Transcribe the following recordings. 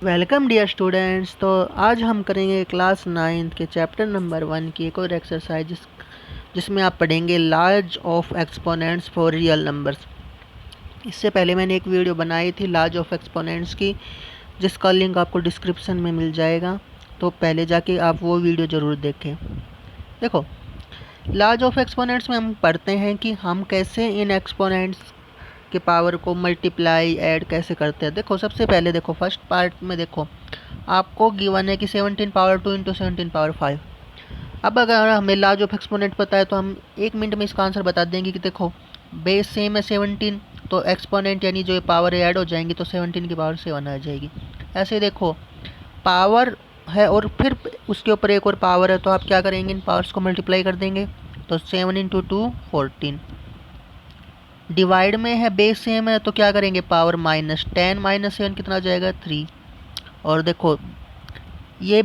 Welcome dear students. तो आज हम करेंगे क्लास 9th के चैप्टर नंबर 1 की एक और एक्सरसाइज जिसमें आप पढ़ेंगे large of exponents for real numbers. इससे पहले मैंने एक वीडियो बनाई थी लार्ज ऑफ एक्सपोनेंट्स की, जिसका लिंक आपको डिस्क्रिप्शन में मिल जाएगा, तो पहले जाके आप वो वीडियो ज़रूर देखें। देखो, लार्ज ऑफ एक्सपोनेंट्स में हम पढ़ते हैं कि हम कैसे इन एक्सपोनेंट्स के पावर को मल्टीप्लाई ऐड कैसे करते हैं। देखो, सबसे पहले देखो फर्स्ट पार्ट में देखो आपको गिवन है कि 17 पावर 2 इंटू 17 पावर 5। अब अगर हमें लार्ज ऑफ एक्सपोनेंट पता है तो हम 1 मिनट में इसका आंसर बता देंगे कि देखो बेस सेम है 17, तो एक्सपोनेंट यानी जो पावर ऐड हो जाएंगी तो 17 की पावर 7 आ जाएगी। ऐसे देखो पावर है और फिर उसके ऊपर एक और पावर है, तो आप क्या करेंगे, इन पावर्स को मल्टीप्लाई कर देंगे। तो 7 इंटू 2 14। डिवाइड में है बेस सेम है तो क्या करेंगे, पावर -10 -7 कितना आ जाएगा 3। और देखो ये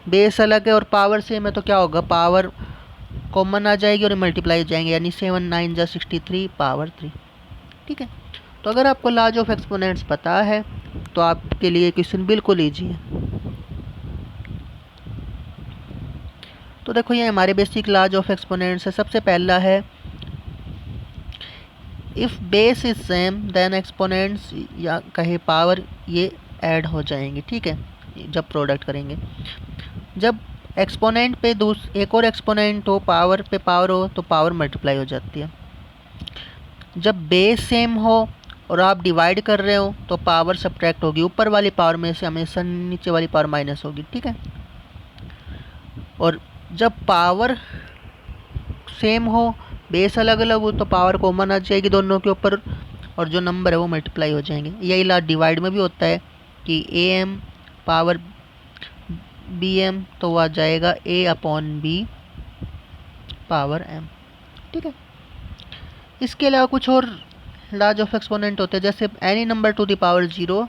बेस अलग है और पावर सेम है तो क्या होगा, पावर कॉमन आ जाएगी और मल्टीप्लाई जाएंगे, यानी 7 9 जा 63 पावर 3। ठीक है, तो अगर आपको लार्ज ऑफ एक्सपोनेंट्स पता है तो आपके लिए क्वेश्चन बिल्कुल ईजी है। तो देखो ये हमारे बेसिक लार्ज ऑफ एक्सपोनेंट्स है। सबसे पहला है if base is same then exponents या कहे पावर ये ऐड हो जाएंगे। ठीक है, जब प्रोडक्ट करेंगे, जब एक्सपोनेंट पे एक और एक्सपोनेंट हो, पावर पे पावर हो, तो पावर मल्टीप्लाई हो जाती है। जब बेस सेम हो और आप डिवाइड कर रहे हो तो पावर सब्ट्रैक्ट होगी, ऊपर वाली पावर में से हमेशा नीचे वाली पावर माइनस होगी। ठीक है, और जब पावर सेम हो बेस अलग अलग हो तो पावर कॉमन आ जाएगी दोनों के ऊपर, और जो नंबर है वो मल्टीप्लाई हो जाएंगे। यही लास्ट डिवाइड में भी होता है कि A M power B M, तो वो आ जाएगा A upon B power M. ठीक है, इसके अलावा कुछ और लार्ज ऑफ एक्सपोनेंट होते हैं, जैसे any number two the power 0,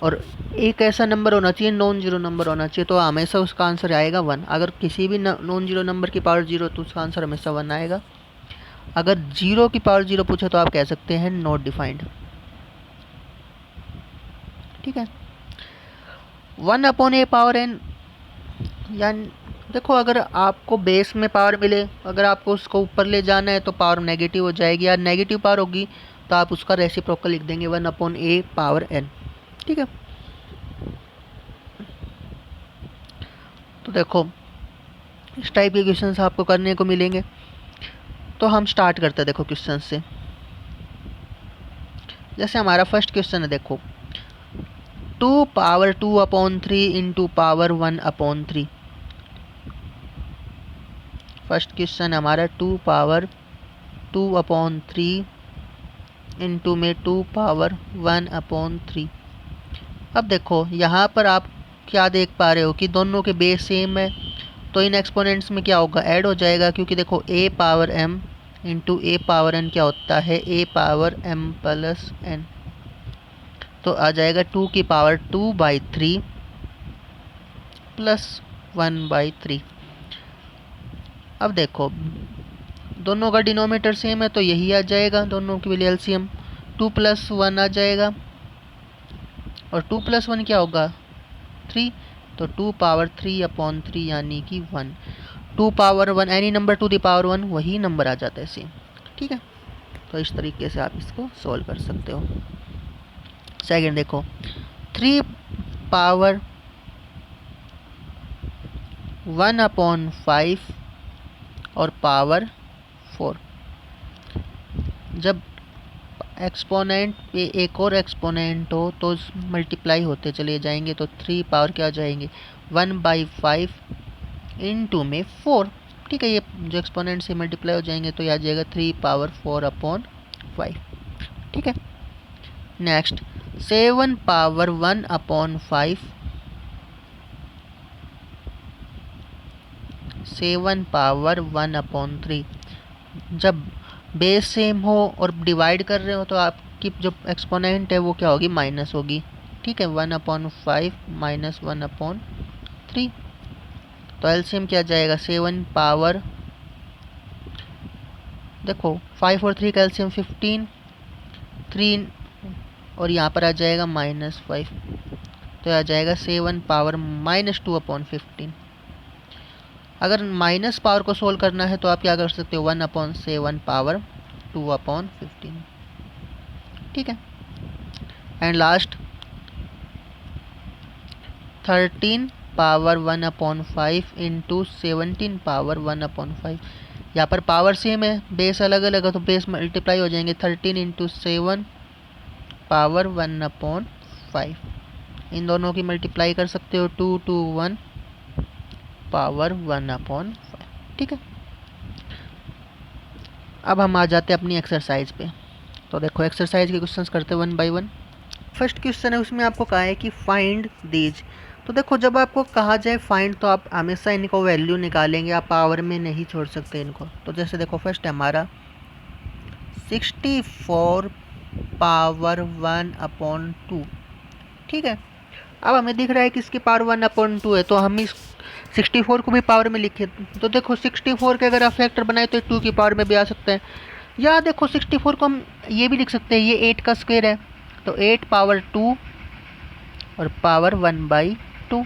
और एक ऐसा नंबर होना चाहिए नॉन जीरो नंबर होना चाहिए, तो हमेशा उसका आंसर आएगा 1। अगर किसी भी नॉन जीरो नंबर की पावर 0 तो उसका आंसर हमेशा 1 आएगा। अगर 0 की पावर 0 पूछे तो आप कह सकते हैं नॉट डिफाइंड। ठीक है, 1 अपॉन ए पावर एन, यानी देखो अगर आपको बेस में पावर मिले, अगर आपको उसको ऊपर ले जाना है तो पावर नेगेटिव हो जाएगी, या नेगेटिव पावर होगी तो आप उसका रेसिप्रोकल लिख देंगे 1 अपॉन ए पावर एन। ठीक है, तो देखो इस टाइप के क्वेश्चंस आपको करने को मिलेंगे। तो हम स्टार्ट करते हैं देखो क्वेश्चन से। जैसे हमारा फर्स्ट क्वेश्चन है, देखो 2 power 2 upon 3 into power 1 upon 3। First question हमारा 2 पावर 2 अपॉन 3 इंटू में 2 पावर 1 अपॉन 3। अब देखो यहाँ पर आप क्या देख पा रहे हो कि दोनों के बेस सेम है, तो इन एक्सपोनेंट्स में क्या होगा, ऐड हो जाएगा, क्योंकि देखो a power m into A power n क्या होता है, a power m plus n, तो आ जाएगा 2 की पावर 2/3 प्लस 1/3। अब देखो दोनों का डिनोमीटर सेम है तो यही आ जाएगा, दोनों के लिए एलसीएम 2 + 1 आ जाएगा, और 2 + 1 क्या होगा 3, तो 2 पावर 3 अपॉन 3 यानी कि 1। 2 power 1 any number two the power 1 वही नंबर आ जाता है सेम। ठीक है, तो इस तरीके से आप इसको सॉल्व कर सकते हो। सेकंड देखो 3 पावर 1 अपॉन 5 और पावर 4। जब एक्सपोनेंट पे एक और एक्सपोनेंट हो तो मल्टीप्लाई होते चले जाएंगे, तो 3 पावर क्या जाएंगे 1/5 इंटू में 4। ठीक है, ये जो एक्सपोनेंट से मल्टीप्लाई हो जाएंगे तो यह आ जाएगा 3 पावर 4 अपॉन 5। ठीक है, next 7 power 1 upon 5, 7 power 1 upon 3। जब बेस सेम हो और डिवाइड कर रहे हो तो आपकी जो एक्सपोनेंट है वो क्या होगी, माइनस होगी। ठीक है, 1/5 माइनस 1/3, तो एलसीएम क्या जाएगा 7 पावर, देखो 5 और 3 का एलसीएम 15, 3 और यहाँ पर आ जाएगा -5, तो आ जाएगा 7 पावर -2/15। अगर माइनस पावर को सोल्व करना है तो आप क्या कर सकते हो, 1/7 पावर 2/15। ठीक है। And last 13 power 1/5 into 17 power 1/5। यहाँ पर पावर सेम है, बेस अलग अलग है तो बेस मल्टीप्लाई हो जाएंगे। 13 इंटू 7 पावर 1/5, इन दोनों की मल्टीप्लाई कर सकते हो। 2 2 1 पावर 1/5। ठीक है। अब हम आ जाते हैं अपनी एक्सरसाइज पे। तो देखो एक्सरसाइज के क्वेश्चंस करते हैं one by one. First question है, उसमें आपको कहा है कि फाइंड दीज। तो देखो जब आपको कहा जाए फाइंड तो आप हमेशा इनको वैल्यू निकालेंगे, आप पावर में नहीं छोड़ सकते इनको। तो जैसे देखो फर्स्ट है हमारा 64 पावर 1/2। ठीक है। अब हमें दिख रहा है कि इसकी पावर 1/2 है, तो हम इस 64 को भी पावर में लिखे। तो देखो 64 के अगर आप फैक्टर बनाए तो 2 की पावर में भी आ सकते हैं। या देखो 64 को हम ये भी लिख सकते हैं, ये 8 का स्क्वायर है तो 8 पावर 2 और पावर 1/2।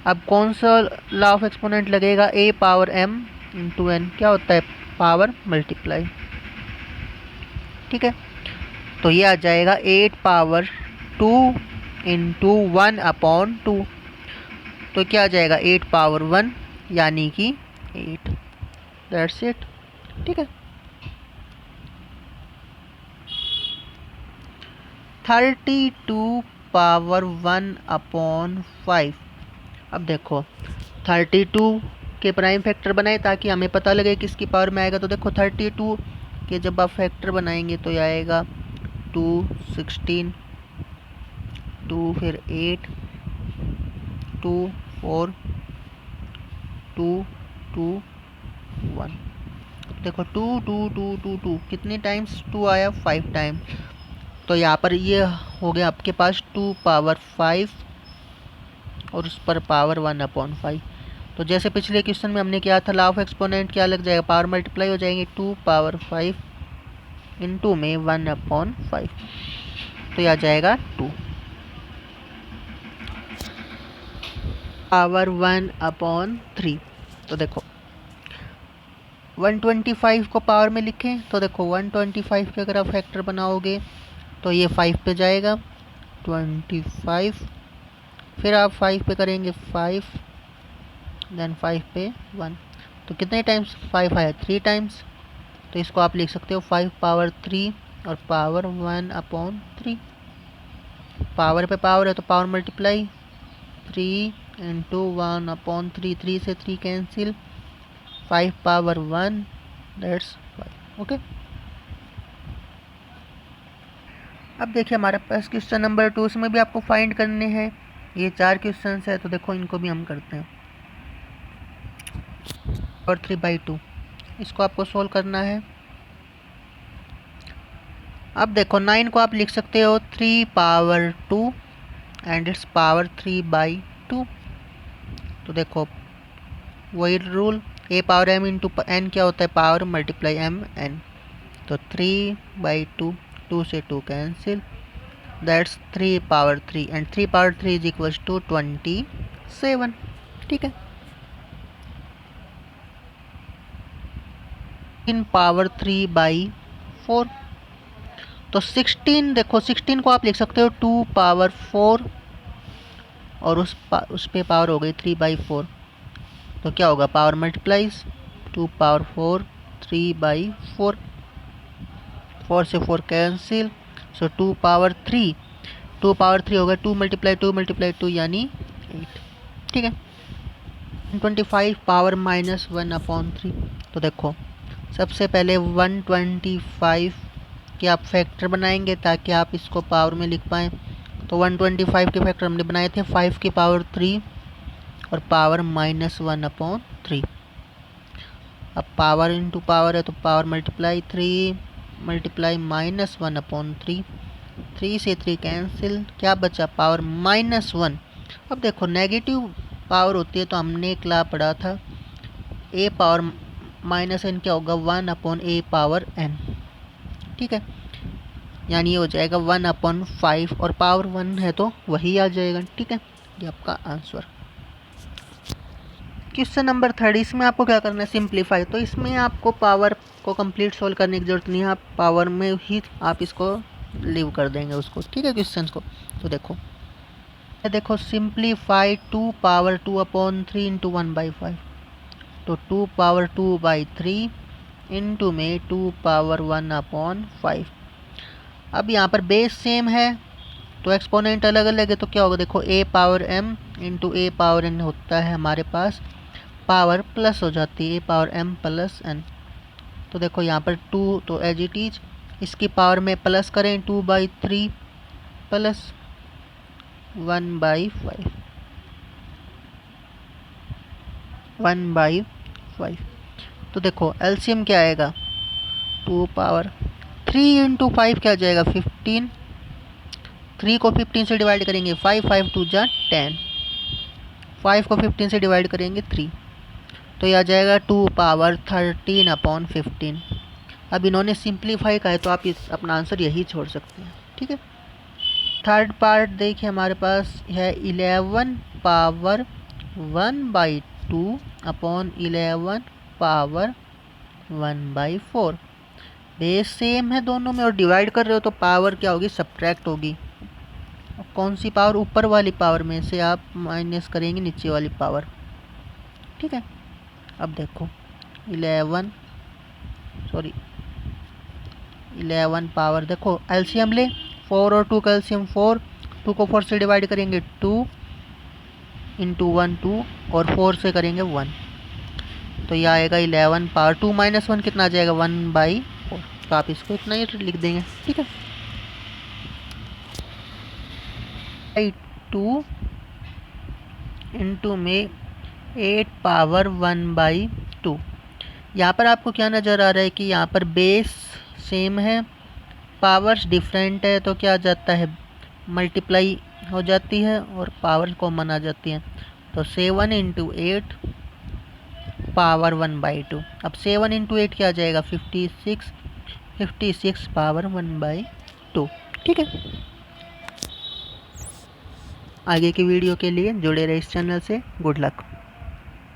अब कौन सा लॉ ऑफ एक्सपोनेंट लगेगा, a power m into n, क्या होता है पावर मल्टीप्लाई। ठीक है। तो ये आ जाएगा 8 पावर 2 इंटू 1/2। तो क्या आ जाएगा 8 पावर 1 यानी कि 8। That's it. ठीक है। 32 पावर 1/5। अब देखो 32 के प्राइम फैक्टर बनाए ताकि हमें पता लगे किसकी पावर में आएगा। तो देखो 32 के जब आप फैक्टर बनाएंगे तो ये आएगा 2 16 2 फिर 8 2 4 2 2 1। देखो 2 2 2 2 2 कितने टाइम्स 2 आया, 5 टाइम। तो यहाँ पर ये हो गया आपके पास 2 पावर 5 और उस पर पावर 1/5। तो जैसे पिछले क्वेश्चन में हमने किया था, लॉ ऑफ एक्सपोनेंट क्या लग जाएगा, पावर मल्टीप्लाई हो जाएंगे। 2 पावर 5 इंटू में 1/5, तो यह आ जाएगा 2 पावर 1/3। तो देखो 125 को पावर में लिखें तो देखो 125 के अगर आप फैक्टर बनाओगे तो ये 5 पे जाएगा 25, फिर आप 5 पे करेंगे 5, देन 5 पे 1। तो कितने टाइम्स 5 आया, 3 टाइम्स। तो इसको आप लिख सकते हो 5 पावर 3 और पावर 1/3। पावर पे पावर है तो पावर मल्टीप्लाई, 3 इंटू 1/3, 3 से 3 कैंसिल, 5 पावर 1 दैट्स 5। ओके। अब देखिए हमारे पास क्वेश्चन नंबर 2, उसमें भी आपको फाइंड करने हैं। ये 4 क्वेश्चन है तो देखो इनको भी हम करते हैं। और 3/2 इसको आपको सोल्व करना है। अब देखो 9 को आप लिख सकते हो 3 पावर 2 एंड इट्स पावर 3/2। तो देखो वही rule, a power m into n क्या होता है, पावर मल्टीप्लाई m n। तो 3/2, 2 से 2 cancel, that's 3 power 3 and 3 power 3 is equals to 27। ठीक है। 3 पावर 3/4। तो 16, देखो 16 को आप लिख सकते हो 2 पावर 4 और उस पे पावर हो गई 3/4। तो क्या होगा, पावर मल्टीप्लाइज, 2 पावर 4 3/4, 4 से 4 कैंसिल, सो 2 पावर 3, 2 पावर 3 होगा 2 मल्टीप्लाई 2 यानी 8। ठीक है। 125 पावर -1/3। तो देखो सबसे पहले 125 के आप फैक्टर बनाएंगे ताकि आप इसको पावर में लिख पाएँ। तो 125 के फैक्टर हमने बनाए थे 5 की पावर 3 और पावर -1/3। अब पावर इंटू पावर है तो पावर मल्टीप्लाई, 3 मल्टीप्लाई -1/3, 3 से 3 कैंसिल, क्या बचा पावर -1। अब देखो नेगेटिव पावर होती है तो हमने एक लॉ पढ़ा था, a पावर -n क्या होगा, 1/a पावर n। ठीक है। यानी ये हो जाएगा 1/5 और पावर 1 है तो वही आ जाएगा। ठीक है, ये आपका आंसर। क्वेश्चन नंबर 3, इसमें आपको क्या करना है, सिंप्लीफाई। तो इसमें आपको पावर को कंप्लीट सोल्व करने की जरूरत नहीं है, आप पावर में ही आप इसको लीव कर देंगे उसको। ठीक है, क्वेश्चन को तो देखो सिंप्लीफाई 2 पावर 2/3 इंटू 1/5। तो 2 पावर 2/3 इंटू में 2 पावर 1/5। अब यहाँ पर बेस सेम है तो एक्सपोनेंट अलग अलग है, तो क्या होगा, देखो a power m into a power n होता है हमारे पास, पावर प्लस हो जाती है a power m plus n। तो देखो यहाँ पर 2 तो एज इट इज, इसकी पावर में प्लस करें 2/3 प्लस 1/5। तो देखो एलसीएम क्या आएगा, 2 पावर 3 इंटू 5 क्या आ जाएगा 15। 3 को 15 से डिवाइड करेंगे 5, 5 2 जा 10, 5 को 15 से डिवाइड करेंगे 3, तो यह आ जाएगा 2 पावर 13/15। अब इन्होंने सिंप्लीफाई का है तो आप इस अपना आंसर यही छोड़ सकते हैं। ठीक है, थर्ड पार्ट देखिए हमारे पास है 11 power 1/2 upon 11 power 1/4। Base same है दोनों में और डिवाइड कर रहे हो तो पावर क्या होगी, सब्ट्रैक्ट होगी। कौन सी पावर, ऊपर वाली पावर में से आप माइनस करेंगे नीचे वाली पावर। ठीक है, अब देखो 11 पावर, देखो एलसीएम ले, 4 और 2 का एलसीएम 4, 2 को 4 से डिवाइड करेंगे 2 इंटू 1 2 और 4 से करेंगे 1, तो यह आएगा 11 पावर 2 माइनस 1 कितना आ जाएगा 1/4। तो आप इसको इतना ही लिख देंगे। ठीक है, 2 इंटू में 8 पावर 1/2। यहाँ पर आपको क्या नज़र आ रहा है कि यहाँ पर बेस सेम है, पावर्स डिफरेंट है, तो क्या आ जाता है, मल्टीप्लाई हो जाती है और पावर कॉमन आ जाती है। तो 7 इंटू 8 पावर 1/2। अब 7 इंटू 8 क्या आ जाएगा 56, 56 पावर 1/2। ठीक है, आगे की वीडियो के लिए जुड़े रहे इस चैनल से। Good luck.